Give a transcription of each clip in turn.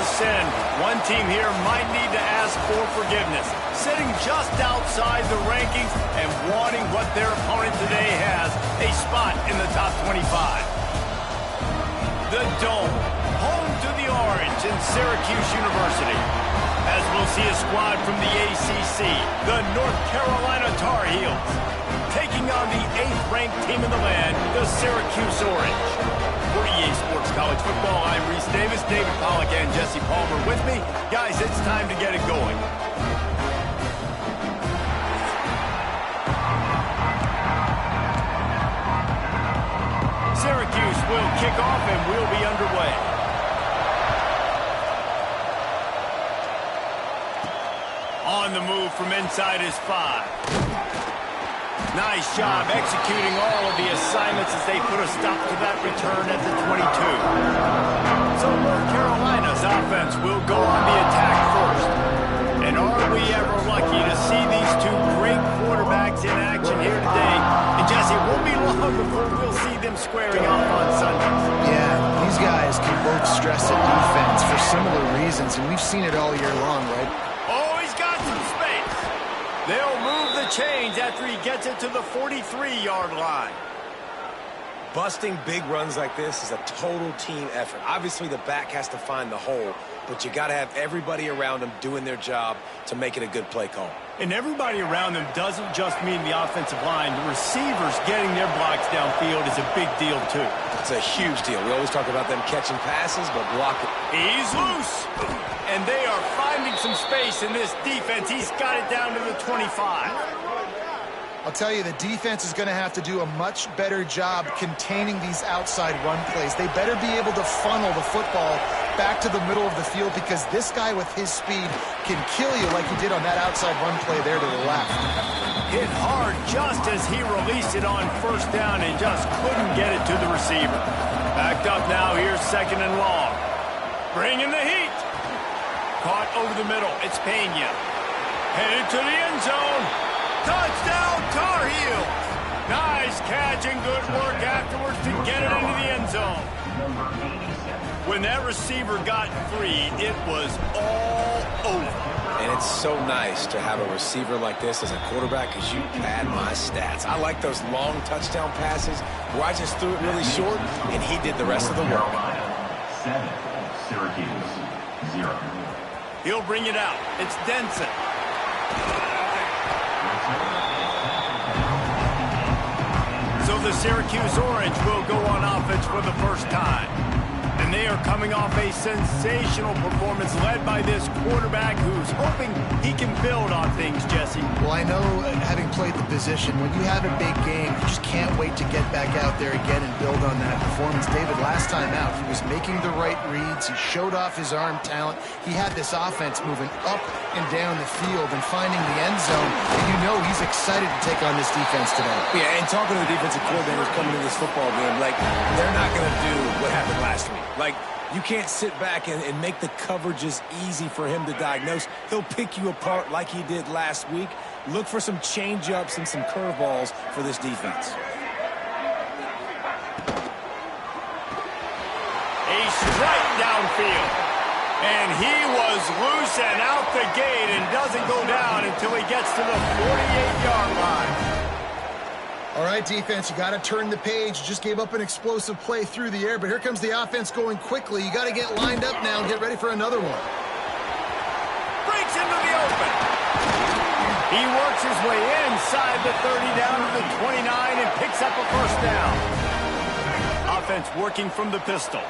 a sin, one team here might need to ask for forgiveness. Sitting just outside the rankings and wanting what their opponent today has, a spot in the top 25. The Dome, home to the Orange in Syracuse University. As we'll see a squad from the ACC, the North Carolina Tar Heels, taking on the 8th-ranked team in the land, the Syracuse Orange. For EA Sports College Football, I'm Reese Davis, David Pollack, and Jesse Palmer with me. Guys, it's time to get it going. Syracuse will kick off and we'll be underway. On the move from inside his 5. Nice job executing all of the assignments as they put a stop to that return at the 22. So North Carolina's offense will go on the attack first. And are we ever lucky to see these two great quarterbacks in action here today? And Jesse, it won't be long before we'll see them squaring off on Sundays. Yeah, these guys can both stress at defense for similar reasons, and we've seen it all year long, right? Oh, he's got some space. They'll move the chains after he gets it to the 43-yard line. Busting big runs like this is a total team effort. Obviously, the back has to find the hole, but you got to have everybody around them doing their job to make it a good play call. And everybody around them doesn't just mean the offensive line. The receivers getting their blocks downfield is a big deal, too. It's a huge deal. We always talk about them catching passes, but blocking. He's loose. And they are finding some space in this defense. He's got it down to the 25. I'll tell you, the defense is going to have to do a much better job containing these outside run plays. They better be able to funnel the football back to the middle of the field, because this guy with his speed can kill you like he did on that outside run play there to the left. Hit hard just as he released it on first down and just couldn't get it to the receiver. Backed up now, here's 2nd and long. Bringing the heat. Caught over the middle, it's Pena. Headed to the end zone. Touchdown, Tar Heels! Nice catch and good work afterwards to get it into the end zone. When that receiver got free, it was all over. And it's so nice to have a receiver like this as a quarterback, because you pad my stats. I like those long touchdown passes where I just threw it really short, and he did the rest of the work. 7, Syracuse, 0. He'll bring it out. It's Denson. So the Syracuse Orange will go on offense for the first time. And they are coming off a sensational performance led by this quarterback who's hoping he can build on things, Jesse. Well, I know, having played the position, when you have a big game, you just can't wait to get back out there again and build on that performance. David, last time out, he was making the right reads. He showed off his arm talent. He had this offense moving up and down the field and finding the end zone. And you know he's excited to take on this defense today. Yeah, and talking to the defensive coordinators coming to this football game, like, they're not going to do what happened last week. Like, you can't sit back and make the coverages easy for him to diagnose. He'll pick you apart like he did last week. Look for some change-ups and some curveballs for this defense. A strike downfield. And he was loose and out the gate and doesn't go down until he gets to the 48-yard line. All right, defense, you got to turn the page. Just gave up an explosive play through the air, but here comes the offense going quickly. You got to get lined up now and get ready for another one. Breaks into the open. He works his way inside the 30 down to the 29 and picks up a first down. Offense working from the pistol.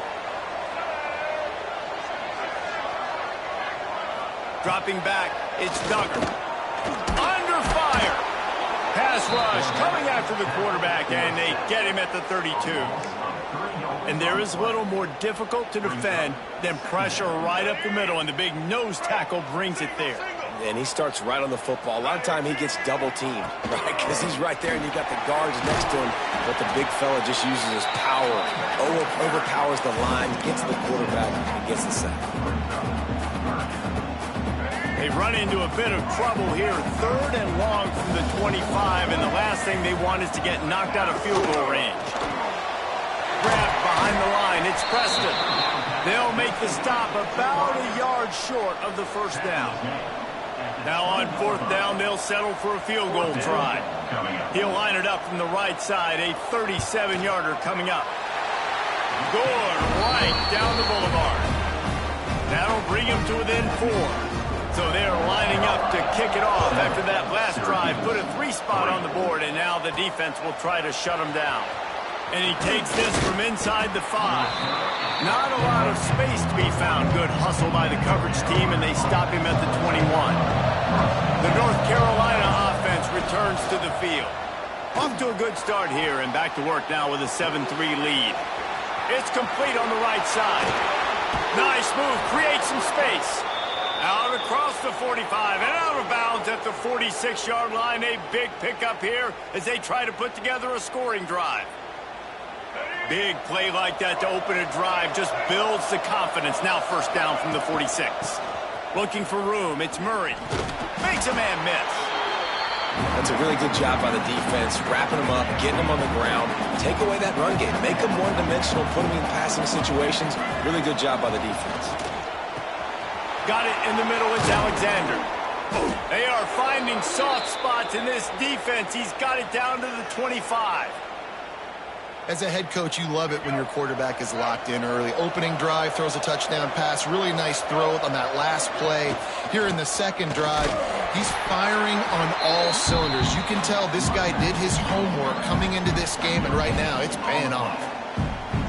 Dropping back, it's Duggar. Under fire. Pass rush coming after the quarterback, and they get him at the 32. And there is little more difficult to defend than pressure right up the middle, and the big nose tackle brings it there. And he starts right on the football. A lot of time he gets double-teamed, right? Because he's right there, and you got the guards next to him, but the big fella just uses his power, overpowers the line, gets the quarterback, and gets the sack. They run into a bit of trouble here. 3rd and long from the 25, and the last thing they want is to get knocked out of field goal range. Grabbed behind the line. It's Preston. They'll make the stop about a yard short of the first down. Now on fourth down, they'll settle for a field goal try. He'll line it up from the right side, a 37-yarder coming up. Good, right down the boulevard. That'll bring him to within 4. So they're lining up to kick it off after that last drive. Put a 3 spot on the board, and now the defense will try to shut him down. And he takes this from inside the 5. Not a lot of space to be found. Good hustle by the coverage team, and they stop him at the 21. The North Carolina offense returns to the field. Off to a good start here, and back to work now with a 7-3 lead. It's complete on the right side. Nice move, creates some space. Out across the 45 and out of bounds at the 46-yard line. A big pickup here as they try to put together a scoring drive. Big play like that to open a drive just builds the confidence. Now first down from the 46. Looking for room, it's Murray. Makes a man miss. That's a really good job by the defense, wrapping them up, getting them on the ground. Take away that run game. Make them one-dimensional, put them in passing situations. Really good job by the defense. Got it in the middle, it's Alexander. They are finding soft spots in this defense. He's got it down to the 25. As a head coach, you love it when your quarterback is locked in early. Opening drive, throws a touchdown pass. Really nice throw on that last play. Here in the second drive, he's firing on all cylinders. You can tell this guy did his homework coming into this game, and right now it's paying off.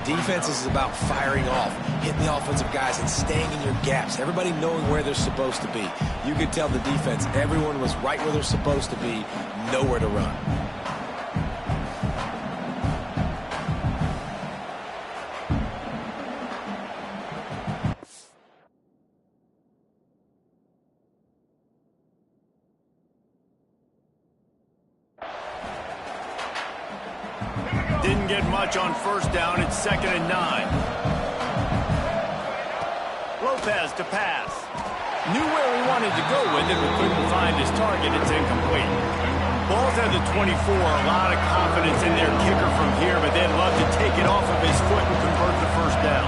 Defense is about firing off, hitting the offensive guys and staying in your gaps. Everybody knowing where they're supposed to be. You could tell the defense, everyone was right where they're supposed to be, nowhere to run. Didn't get much on first down. It's 2nd and 9. Lopez to pass. Knew where he wanted to go with it, but couldn't find his target. It's incomplete. Ball's at the 24. A lot of confidence in their kicker from here, but they'd love to take it off of his foot and convert the first down.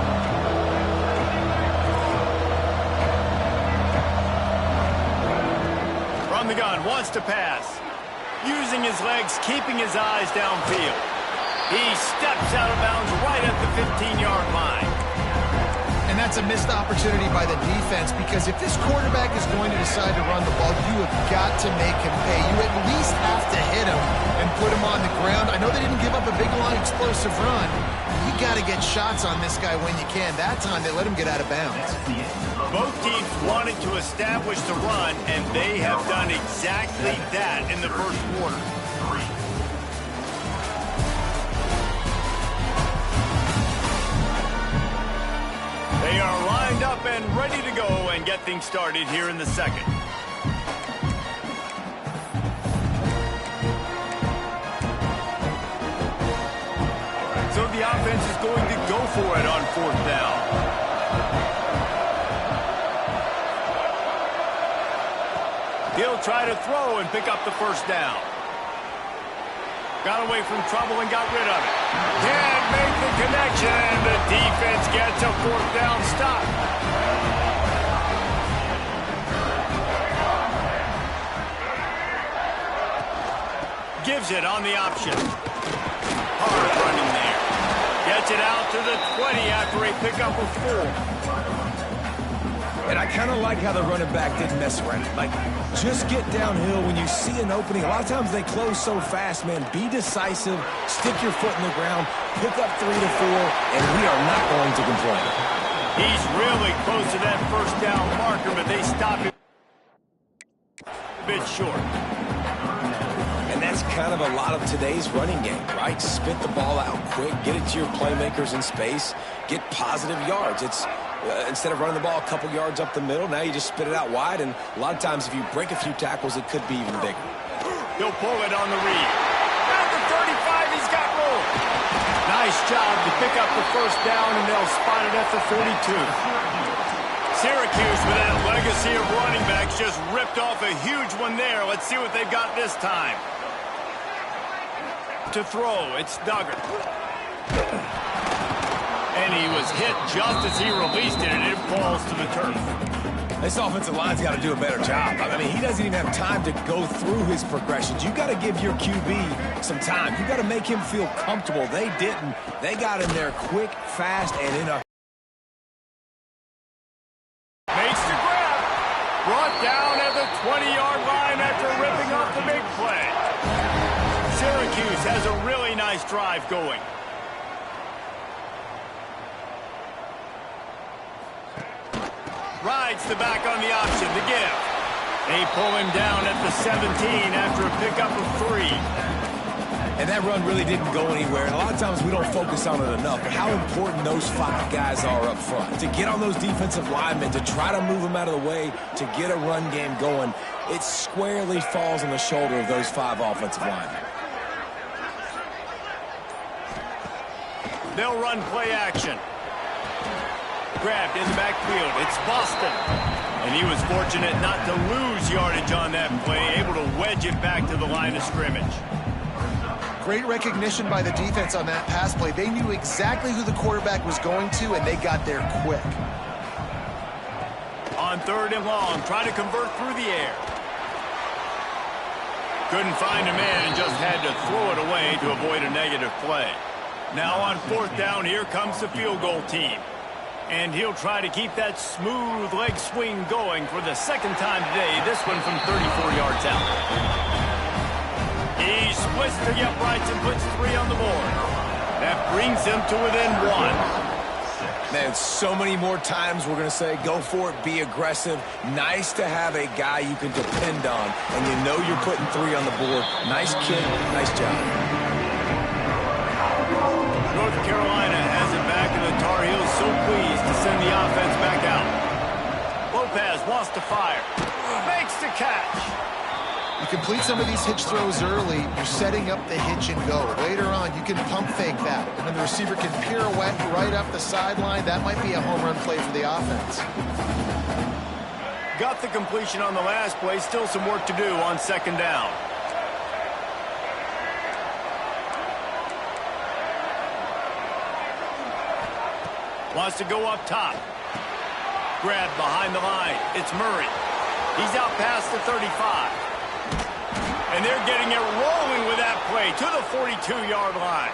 From the gun, wants to pass. Using his legs, keeping his eyes downfield. He steps out of bounds right at the 15-yard line. And that's a missed opportunity by the defense, because if this quarterback is going to decide to run the ball, you have got to make him pay. You at least have to hit him and put him on the ground. I know they didn't give up a big, long, explosive run. You got to get shots on this guy when you can. That time, they let him get out of bounds. Both teams wanted to establish the run, and they have done exactly that in the first quarter. They are lined up and ready to go and get things started here in the second. So the offense is going to go for it on fourth down. He'll try to throw and pick up the first down. Got away from trouble and got rid of it. Can't make the connection, and the defense gets a fourth down stop. Gives it on the option. Hard running there. Gets it out to the 20 after a pickup of 4. And I kind of like how the running back didn't mess around. Like, just get downhill when you see an opening. A lot of times they close so fast, man. Be decisive, stick your foot in the ground, pick up 3 to 4, and we are not going to complain. He's really close to that first down marker, but they stop him a bit short. And that's kind of a lot of today's running game, right? Spit the ball out quick, get it to your playmakers in space, get positive yards. It's instead of running the ball a couple yards up the middle, now you just spit it out wide, and a lot of times if you break a few tackles, it could be even bigger. He'll pull it on the read. At the 35, he's got room. Nice job to pick up the first down, and they'll spot it at the 42. Syracuse, with that legacy of running backs, just ripped off a huge one there. Let's see what they've got this time. To throw, it's Duggar. And he was hit just as he released it, and it falls to the turf. This offensive line's got to do a better job. I mean, he doesn't even have time to go through his progressions. You got to give your QB some time. You got to make him feel comfortable. They didn't. They got him there quick, fast, and in a... Makes the grab. Brought down at the 20-yard line after ripping off the big play. Syracuse has a really nice drive going. Rides the back on the option, the give. They pull him down at the 17 after a pickup of 3. And that run really didn't go anywhere. And a lot of times we don't focus on it enough. But how important those 5 guys are up front. To get on those defensive linemen, to try to move them out of the way, to get a run game going, it squarely falls on the shoulder of those 5 offensive linemen. They'll run play action. Grabbed in the backfield. It's Boston. And he was fortunate not to lose yardage on that play, able to wedge it back to the line of scrimmage. Great recognition by the defense on that pass play. They knew exactly who the quarterback was going to, and they got there quick. On 3rd and long, trying to convert through the air. Couldn't find a man and just had to throw it away to avoid a negative play. Now on 4th down, here comes the field goal team. And he'll try to keep that smooth leg swing going for the 2nd time today, this one from 34 yards out. He splits the uprights and puts 3 on the board. That brings him to within 1. Man, so many more times we're going to say, go for it, be aggressive. Nice to have a guy you can depend on, and you know you're putting 3 on the board. Nice kid, nice job. North Carolina has it back, and the Tar Heels so pleased to send the offense back out. Lopez wants to fire. Makes the catch. You complete some of these hitch throws early, you're setting up the hitch and go. Later on, you can pump fake that. And the receiver can pirouette right up the sideline. That might be a home run play for the offense. Got the completion on the last play. Still some work to do on 2nd down. Wants to go up top. Grabbed behind the line. It's Murray. He's out past the 35. And they're getting it rolling with that play to the 42-yard line.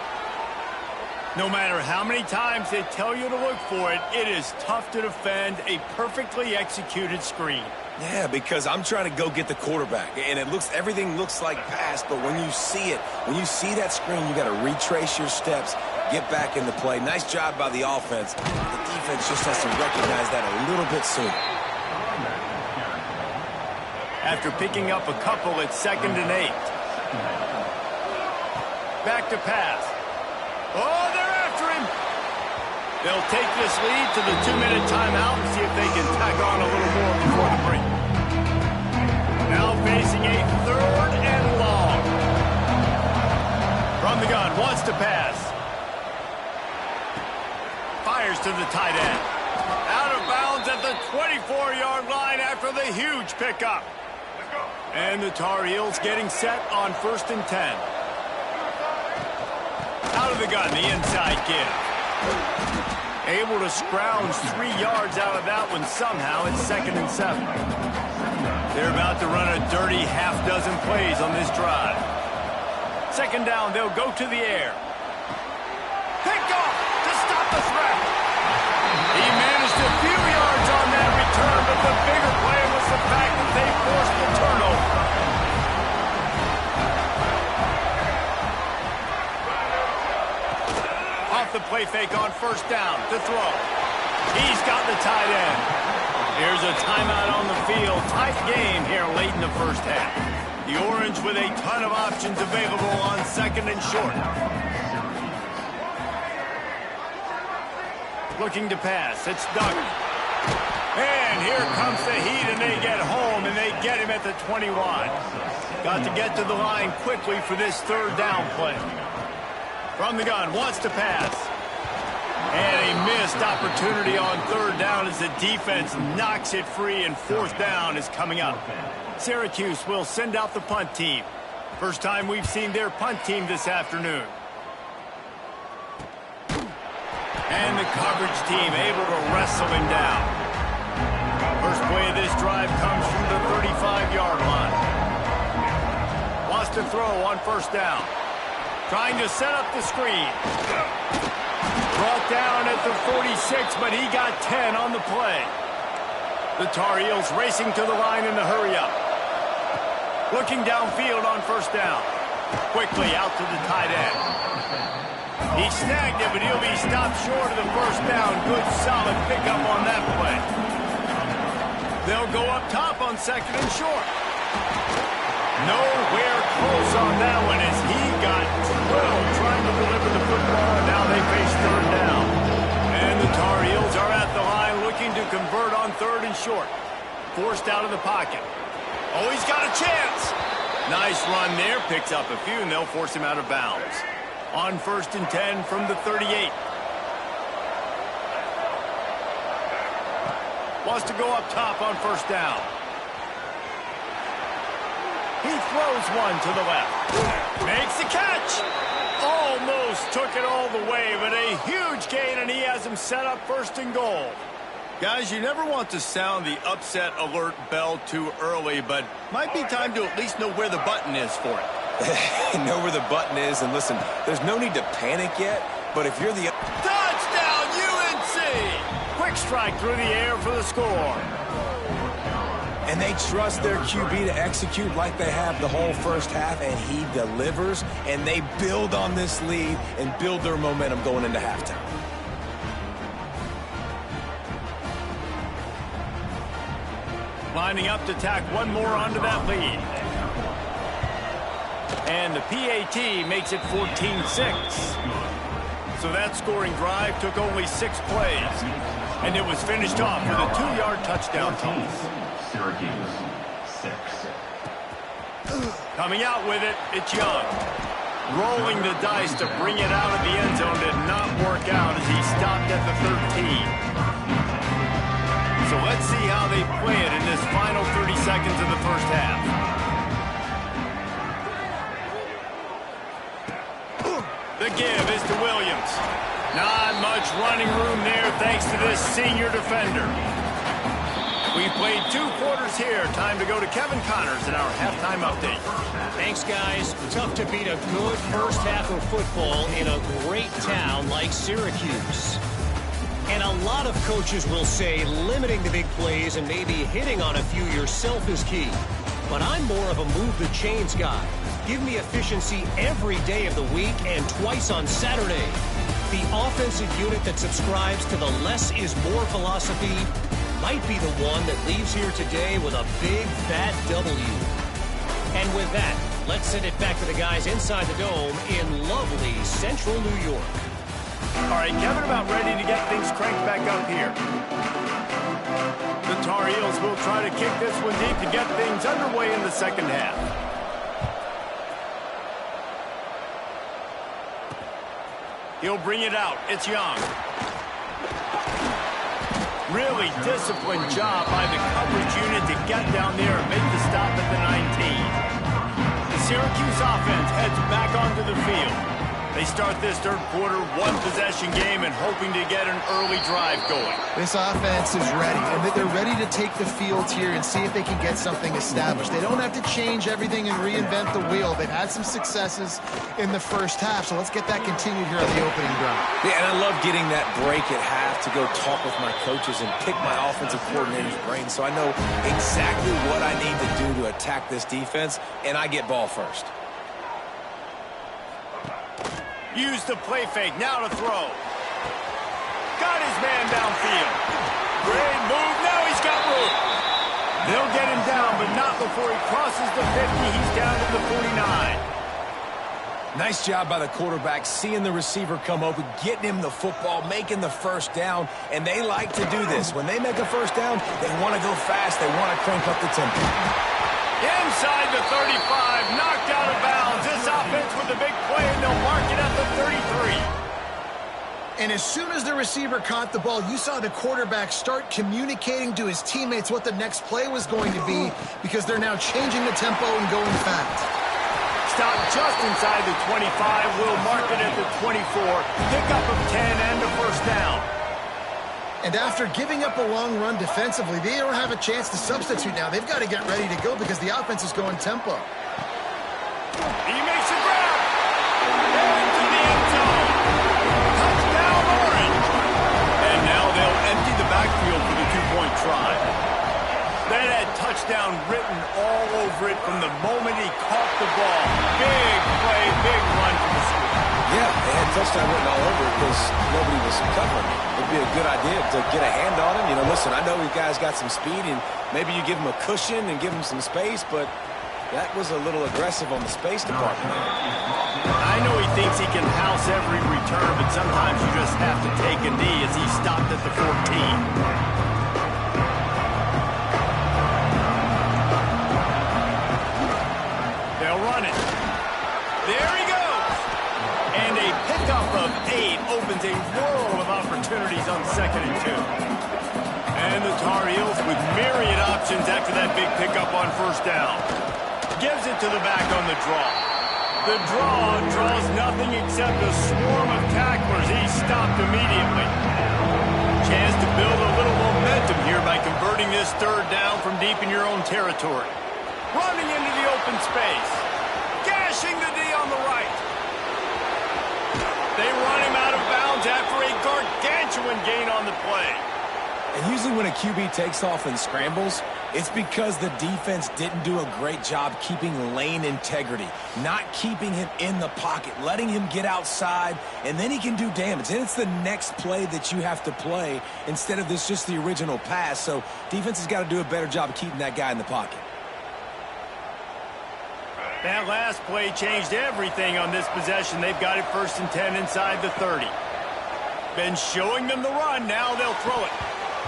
No matter how many times they tell you to look for it, it is tough to defend a perfectly executed screen. Yeah, because I'm trying to go get the quarterback, and everything looks like pass, but when you see it, when you see that screen, you got to retrace your steps, get back in the play. Nice job by the offense. The defense just has to recognize that a little bit sooner. After picking up a couple at 2nd and 8. Back to pass. Oh, they're after him. They'll take this lead to the 2-minute timeout and see if they can tack on a little more before the break. Now facing a 3rd and long. From the gun, wants to pass. Fires to the tight end. Out of bounds at the 24-yard line after the huge pickup. And the Tar Heels getting set on 1st and 10. Out of the gun, the inside give. Able to scrounge 3 yards out of that one somehow. It's 2nd and 7. They're about to run a dirty half-dozen plays on this drive. 2nd down, they'll go to the air. Picked off to stop the threat. He managed a few yards on that return, but the bigger play was the fact that they forced the turnover. Off the play fake on 1st down to throw. He's got the tight end. Here's a timeout on the field. Tight game here late in the 1st half. The Orange with a ton of options available on 2nd and short. Looking to pass. It's Duggan. And here comes the heat, and they get home, and they get him at the 21. Got to get to the line quickly for this 3rd down play. From the gun, wants to pass. And a missed opportunity on 3rd down as the defense knocks it free, and 4th down is coming up. Syracuse will send out the punt team. First time we've seen their punt team this afternoon. And the coverage team able to wrestle him down. First play of this drive comes from the 35-yard line. Wants to throw on first down. Trying to set up the screen. Brought down at the 46, but he got 10 on the play. The Tar Heels racing to the line in the hurry-up. Looking downfield on first down. Quickly out to the tight end. He snagged it, but he'll be stopped short of the first down. Good, solid pickup on that play. They'll go up top on second and short. Nowhere close on that one as he got drilled trying to deliver the football, and now they face third down. And the Tar Heels are at the line looking to convert on third and short. Forced out of the pocket. Oh, he's got a chance. Nice run there. Picks up a few, and they'll force him out of bounds. On first and 10 from the 38. Wants to go up top on first down. He throws one to the left. Makes the catch. Almost took it all the way, but a huge gain, and he has him set up first and goal. Guys, you never want to sound the upset alert bell too early, but might be time to at least know where the button is for it. Know where the button is, and listen, there's no need to panic yet, but if you're the... Touchdown, UNC! Quick strike through the air for the score. And they trust their QB to execute like they have the whole first half, and he delivers, and they build on this lead and build their momentum going into halftime. Lining up to tack one more onto that lead. And the PAT makes it 14-6. So that scoring drive took only 6 plays. And it was finished off with a 2-yard touchdown toss. Syracuse, 6. Coming out with it, it's Young. Rolling the dice to bring it out of the end zone did not work out as he stopped at the 13. So let's see how they play it in this final 30 seconds of the first half. The give is to Williams. Not much running room there thanks to this senior defender. We played 2 quarters here. Time to go to Kevin Connors in our halftime update. Thanks, guys. Tough to beat a good first half of football in a great town like Syracuse. And a lot of coaches will say limiting the big plays and maybe hitting on a few yourself is key. But I'm more of a move the chains guy. Give me efficiency every day of the week and twice on Saturday. The offensive unit that subscribes to the less is more philosophy might be the one that leaves here today with a big, fat W. And with that, let's send it back to the guys inside the dome in lovely central New York. All right, Kevin, about ready to get things cranked back up here. The Tar Heels will try to kick this one deep to get things underway in the second half. He'll bring it out. It's Young. Really disciplined job by the coverage unit to get down there and make the stop at the 19. The Syracuse offense heads back onto the field. They start this third quarter, 1-possession game, and hoping to get an early drive going. This offense is ready, and they're ready to take the field here and see if they can get something established. They don't have to change everything and reinvent the wheel. They've had some successes in the first half, so let's get that continued here on the opening drive. Yeah, and I love getting that break at half to go talk with my coaches and pick my offensive coordinator's brain so I know exactly what I need to do to attack this defense, and I get ball first. Use the play fake, now to throw. Got his man downfield. Great move, now he's got room. They'll get him down, but not before he crosses the 50. He's down to the 49. Nice job by the quarterback, seeing the receiver come open, getting him the football, making the first down, and they like to do this. When they make a first down, they want to go fast, they want to crank up the tempo. Inside the 35, knocked out of bounds. This offense with the big play, and they'll mark it at the 33. And as soon as the receiver caught the ball, you saw the quarterback start communicating to his teammates what the next play was going to be because they're now changing the tempo and going fast. Stopped just inside the 25. Will mark it at the 24. Pickup of 10 and a first down. And after giving up a long run defensively, they don't have a chance to substitute now. They've got to get ready to go because the offense is going tempo. He makes a grab. Into the end zone. Touchdown, Orange. And now they'll empty the backfield for the two-point try. That had touchdown written all over it from the moment he caught the ball. Big play, big run from the school. Yeah, they had touchdown written all over it because nobody was covering. It'd be a good idea to get a hand on him. You know, listen, I know these guys got some speed, and maybe you give him a cushion and give him some space, but that was a little aggressive on the space department. I know he thinks he can house every return, but sometimes you just have to take a knee as he stopped at the 14. Run it. There he goes. And a pickup of 8 opens a world of opportunities on 2nd and 2. And the Tar Heels with myriad options after that big pickup on first down. Gives it to the back on the draw. The draw draws nothing except a swarm of tacklers. He stopped immediately. Chance to build a little momentum here by converting this third down from deep in your own territory. Running into the open space. Gashing the D on the right. They run him out of bounds after a gargantuan gain on the play. And usually when a QB takes off and scrambles, it's because the defense didn't do a great job keeping lane integrity, not keeping him in the pocket, letting him get outside, and then he can do damage. And it's the next play that you have to play instead of this just the original pass. So defense has got to do a better job of keeping that guy in the pocket. That last play changed everything on this possession. They've got it 1st and 10 inside the 30. Been showing them the run. Now they'll throw it.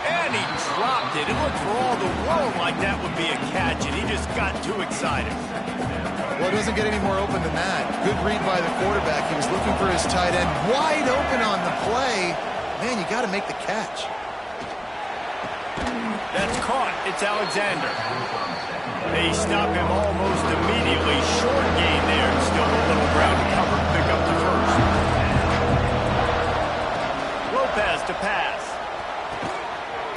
And he dropped it. It looked for all the world like that would be a catch, and he just got too excited. Well, it doesn't get any more open than that. Good read by the quarterback. He was looking for his tight end. Wide open on the play. Man, you got to make the catch. That's caught. It's Alexander. They stop him almost immediately. Short gain there. Still a little ground to cover. Pick up the first. Lopez to pass.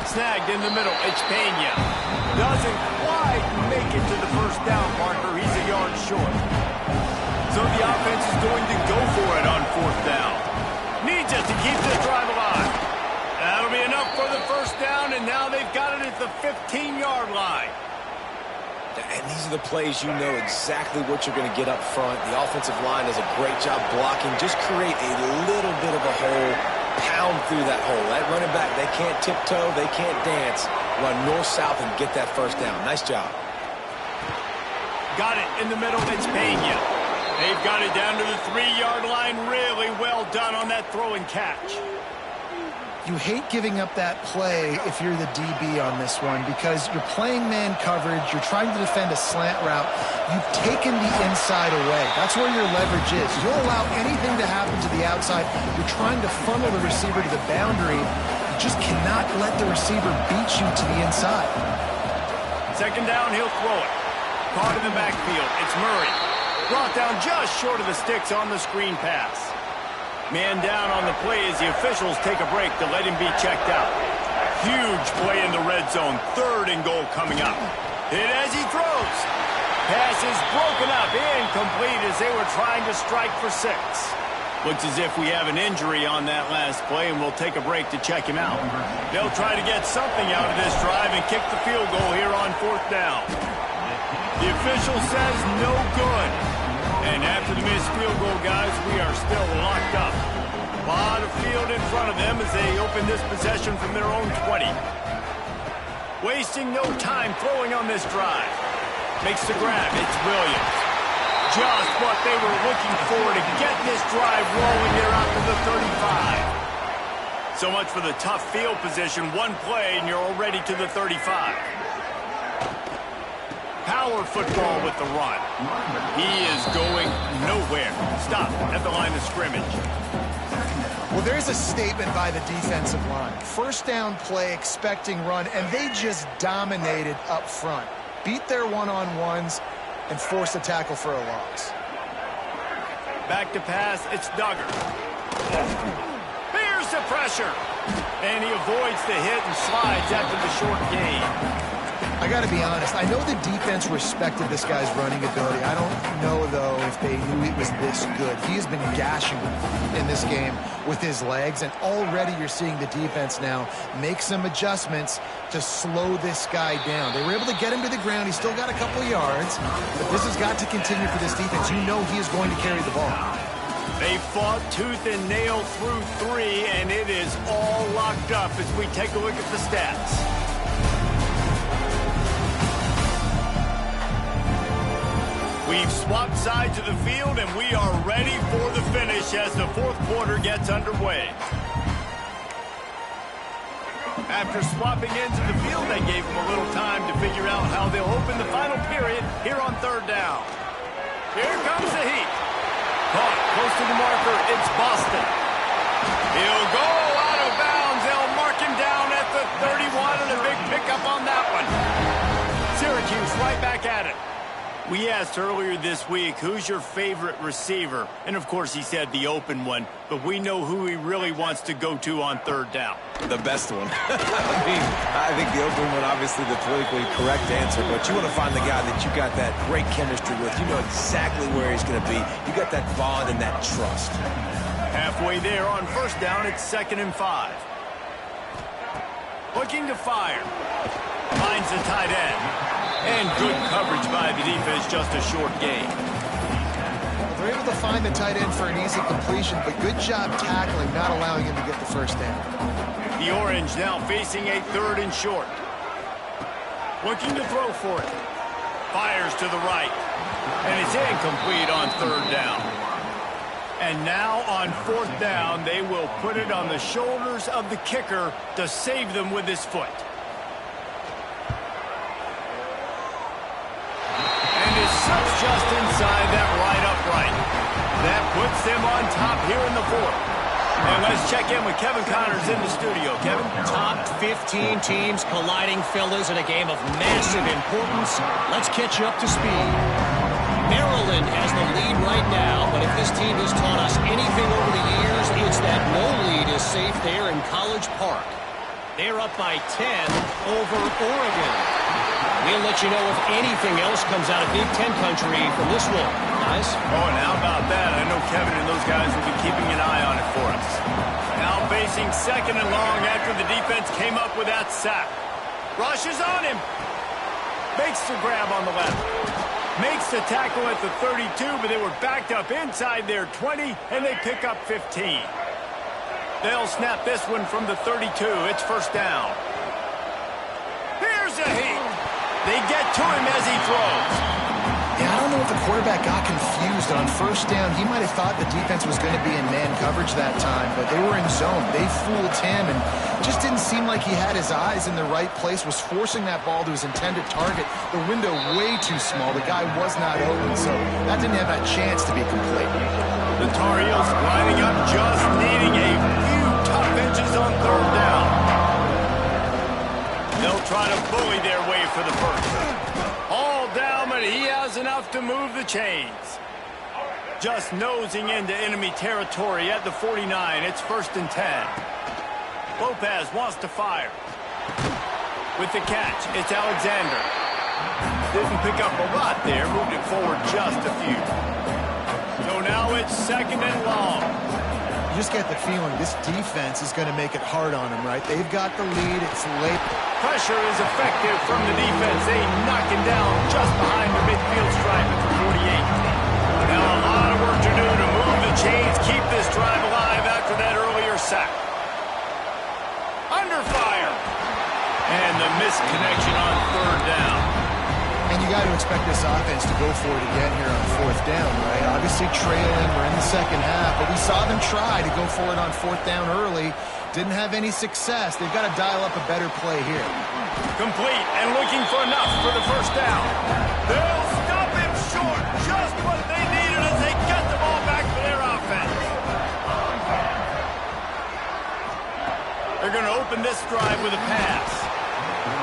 Snagged in the middle. It's Pena. Doesn't quite make it to the first down marker. He's a yard short. So the offense is going to go for it on 4th down. Needs it to keep this drive alive. That'll be enough for the first down, and now they've got it at the 15-yard line. And these are the plays you know exactly what you're going to get up front. The offensive line does a great job blocking. Just create a little bit of a hole, pound through that hole. That running back, they can't tiptoe, they can't dance. Run north-south and get that first down. Nice job. Got it in the middle. It's Pena. They've got it down to the 3-yard line. Really well done on that throw and catch. You hate giving up that play if you're the DB on this one because you're playing man coverage, you're trying to defend a slant route, you've taken the inside away. That's where your leverage is. You'll allow anything to happen to the outside. You're trying to funnel the receiver to the boundary. You just cannot let the receiver beat you to the inside. 2nd down, he'll throw it. Caught in the backfield. It's Murray. Brought down just short of the sticks on the screen pass. Man down on the play as the officials take a break to let him be checked out. Huge play in the red zone. 3rd and goal coming up. Hit as he throws. Pass is broken up. Incomplete as they were trying to strike for 6. Looks as if we have an injury on that last play, and we'll take a break to check him out. They'll try to get something out of this drive and kick the field goal here on 4th down. The official says no good. And after the missed field goal, guys, we are still locked up. A lot of field in front of them as they open this possession from their own 20. Wasting no time throwing on this drive. Makes the grab. It's Williams. Just what they were looking for to get this drive rolling here out to the 35. So much for the tough field position. One play and you're already to the 35. Power football with the run. He is going nowhere. Stop at the line of scrimmage. Well, there's a statement by the defensive line. 1st down play, expecting run, and they just dominated up front. Beat their one-on-ones and forced a tackle for a loss. Back to pass, it's Duggar. Here's the pressure. And he avoids the hit and slides after the short gain. I got to be honest, I know the defense respected this guy's running ability. I don't know, though, if they knew he was this good. He has been gashing in this game with his legs, and already you're seeing the defense now make some adjustments to slow this guy down. They were able to get him to the ground. He's still got a couple yards, but this has got to continue for this defense. You know he is going to carry the ball. They fought tooth and nail through 3, and it is all locked up as we take a look at the stats. We've swapped sides of the field, and we are ready for the finish as the fourth quarter gets underway. After swapping ends of the field, they gave them a little time to figure out how they'll open the final period here on third down. Here comes the heat. Caught close to the marker, it's Boston. He'll go out of bounds. They'll mark him down at the 31, and a big pickup on that one. Syracuse right back at it. We asked earlier this week, who's your favorite receiver? And, of course, he said the open one, but we know who he really wants to go to on third down. The best one. I think the open one, obviously the politically correct answer, but you want to find the guy that you got that great chemistry with. You know exactly where he's going to be. You got that bond and that trust. Halfway there on first down, it's 2nd and 5. Looking to fire. Finds the tight end. And good coverage by the defense, just a short gain. They're able to find the tight end for an easy completion, but good job tackling, not allowing him to get the first down. The Orange now facing a 3rd and short. Looking to throw for it. Fires to the right. And it's incomplete on 3rd down. And now on 4th down, they will put it on the shoulders of the kicker to save them with his foot. Just inside that right upright. That puts them on top here in the 4th. And let's check in with Kevin Connors in the studio. Kevin? Top 15 teams colliding, fellas, in a game of massive importance. Let's catch you up to speed. Maryland has the lead right now, but if this team has taught us anything over the years, it's that no lead is safe there in College Park. They're up by 10 over Oregon. We'll let you know if anything else comes out of Big Ten country from this one, guys. Oh, and how about that? I know Kevin and those guys will be keeping an eye on it for us. Now facing 2nd and long after the defense came up with that sack. Rushes on him. Makes the grab on the left. Makes the tackle at the 32, but they were backed up inside their 20, and they pick up 15. They'll snap this one from the 32. It's first down. Here's a heat. They get to him as he throws. Yeah, I don't know if the quarterback got confused on first down. He might have thought the defense was going to be in man coverage that time, but they were in zone. They fooled him and just didn't seem like he had his eyes in the right place, was forcing that ball to his intended target. The window way too small. The guy was not open, so that didn't have that chance to be complete. The Tar Heels lining up, just needing a few tough inches on third down. They'll try to bully their way for the first. All down, but he has enough to move the chains. Just nosing into enemy territory at the 49. It's 1st and 10. Lopez wants to fire. With the catch, it's Alexander. Didn't pick up a lot there, moved it forward just a few. So now it's 2nd and long. You just get the feeling this defense is going to make it hard on him, right? They've got the lead. It's late. Pressure is effective from the defense. They knock him down just behind the midfield stripe at the 48. Now a lot of work to do to move the chains, keep this drive alive after that earlier sack. Under fire. And the misconnection on 3rd down. And you got to expect this offense to go for it again here on 4th down, right? Obviously trailing. We're in the 2nd half, but we saw them try to go for it on 4th down early. Didn't have any success. They've got to dial up a better play here. Complete and looking for enough for the first down. They'll stop him short. Just what they needed as they get the ball back for their offense. They're going to open this drive with a pass.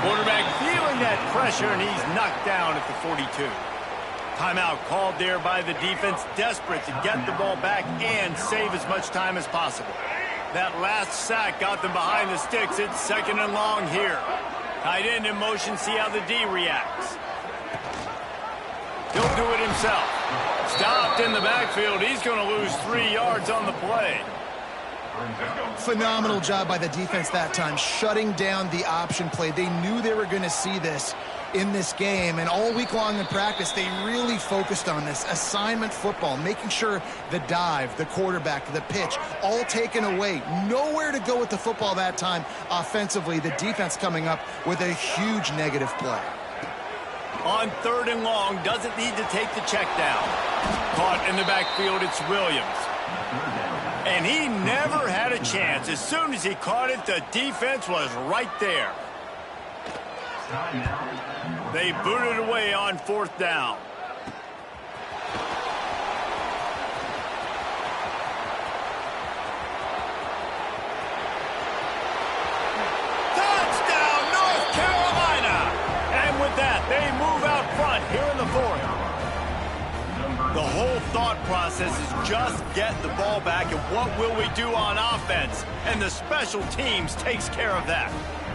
Quarterback feeling that pressure, and he's knocked down at the 42. Timeout called there by the defense, desperate to get the ball back and save as much time as possible. That last sack got them behind the sticks. It's 2nd and long here. Tight end in motion, see how the D reacts. He'll do it himself. Stopped in the backfield. He's going to lose 3 yards on the play. Phenomenal job by the defense that time, shutting down the option play. They knew they were going to see this in this game, and all week long in practice, they really focused on this assignment football, making sure the dive, the quarterback, the pitch, all taken away. Nowhere to go with the football that time offensively. The defense coming up with a huge negative play. On 3rd and long, doesn't need to take the check down. Caught in the backfield, it's Williams. And he never had a chance. As soon as he caught it, the defense was right there. They booted away on 4th down. Touchdown, North Carolina! And with that, they move out front here in the 4th. The whole thought process is just get the ball back, and what will we do on offense? And the special teams takes care of that.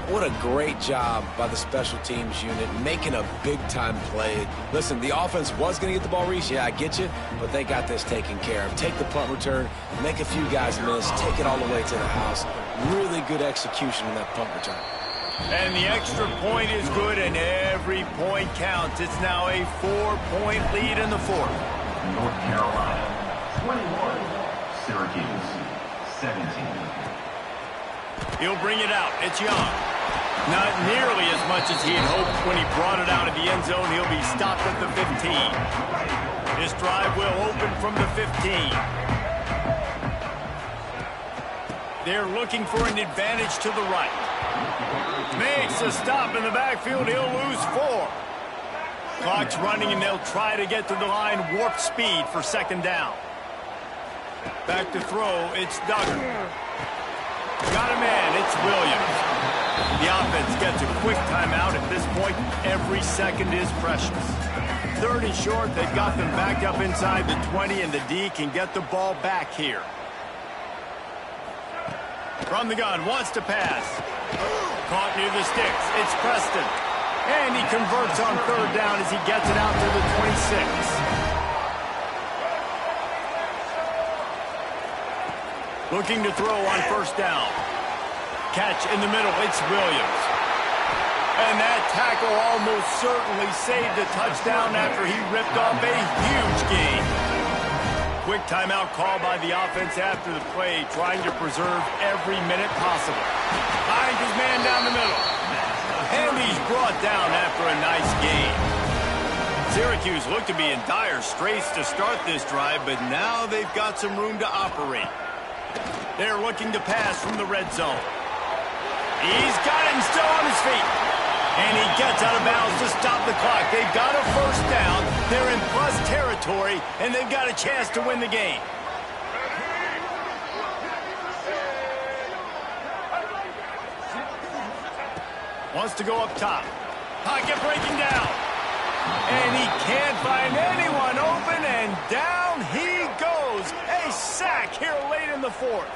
What a great job by the special teams unit, making a big-time play. Listen, the offense was going to get the ball, Reese. Yeah, I get you, but they got this taken care of. Take the punt return, make a few guys miss, take it all the way to the house. Really good execution in that punt return. And the extra point is good, and every point counts. It's now a 4-point lead in the 4th. North Carolina, 21. Syracuse, 17. He'll bring it out. It's Young. Not nearly as much as he had hoped when he brought it out of the end zone. He'll be stopped at the 15. This drive will open from the 15. They're looking for an advantage to the right. Makes a stop in the backfield. He'll lose 4. Clock's running, and they'll try to get to the line. Warp speed for 2nd down. Back to throw. It's Duggar. Got a man. It's Williams. The offense gets a quick timeout. At this point, every second is precious. 3rd and short. They've got them backed up inside the 20, and the D can get the ball back here. From the gun, wants to pass. Caught near the sticks. It's Preston. And he converts on 3rd down as he gets it out to the 26. Looking to throw on 1st down. Catch in the middle. It's Williams. And that tackle almost certainly saved a touchdown after he ripped off a huge gain. Quick timeout call by the offense after the play, trying to preserve every minute possible. Finds his man down the middle. And he's brought down after a nice gain. Syracuse looked to be in dire straits to start this drive, but now they've got some room to operate. They're looking to pass from the red zone. He's got it and still on his feet. And he gets out of bounds to stop the clock. They've got a 1st down. They're in plus territory, and they've got a chance to win the game. Wants to go up top. Pocket breaking down. And he can't find anyone open, and down he goes. A sack here late in the 4th.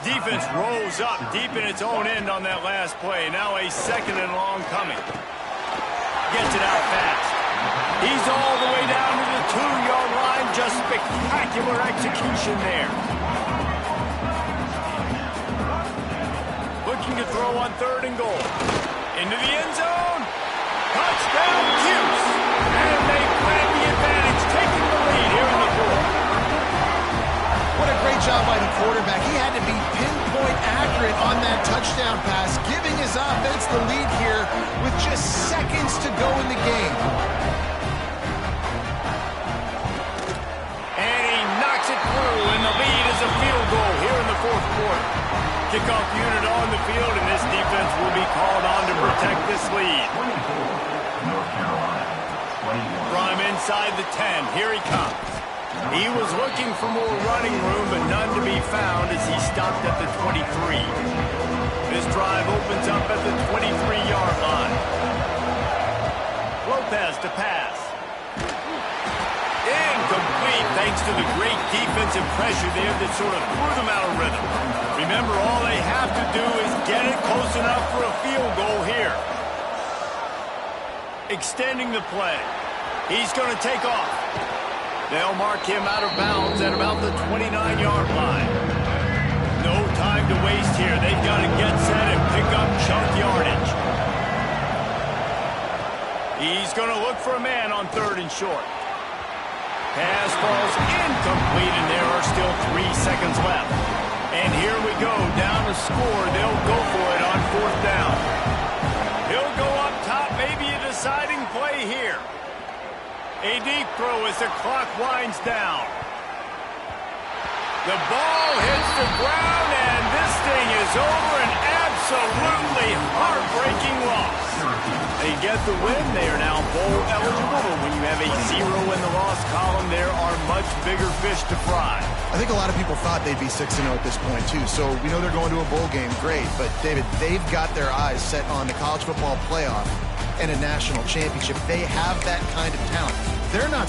Defense rolls up deep in its own end on that last play. Now a 2nd and long coming. Gets it out fast. He's all the way down to the 2-yard line. Just spectacular execution there. Looking to throw on 3rd and goal. Into the end zone. Touchdown, Cuse. And they grab the advantage, taking the lead here in the 4th. What a great job by the quarterback. He had to be pinpoint accurate on that touchdown pass, giving his offense the lead here with just seconds to go in the game. And he knocks it through, and the lead is a field goal here in the 4th quarter. Kickoff unit on the field, and this defense will be called on to protect this lead. 24, North Carolina, 21. From inside the 10, here he comes. He was looking for more running room, but none to be found as he stopped at the 23. This drive opens up at the 23-yard line. Lopez to pass. Incomplete thanks to the great defensive pressure there that sort of threw them out of rhythm. Remember, all they have to do is get it close enough for a field goal here. Extending the play. He's going to take off. They'll mark him out of bounds at about the 29-yard line. No time to waste here. They've got to get set and pick up chunk yardage. He's going to look for a man on 3rd and short. Pass falls incomplete, and there are still 3 seconds left. And here we go, down to score. They'll go for it on 4th down. He'll go up top, maybe a deciding play here. A deep throw as the clock winds down. The ball hits the ground, and this thing is over. An absolutely heartbreaking loss. They get the win. They are now bowl eligible, but when you have a 0 in the loss column, there are much bigger fish to fry. I think a lot of people thought they'd be 6-0 at this point, too. So we know they're going to a bowl game. Great. But, David, they've got their eyes set on the college football playoff and a national championship. They have that kind of talent. They're not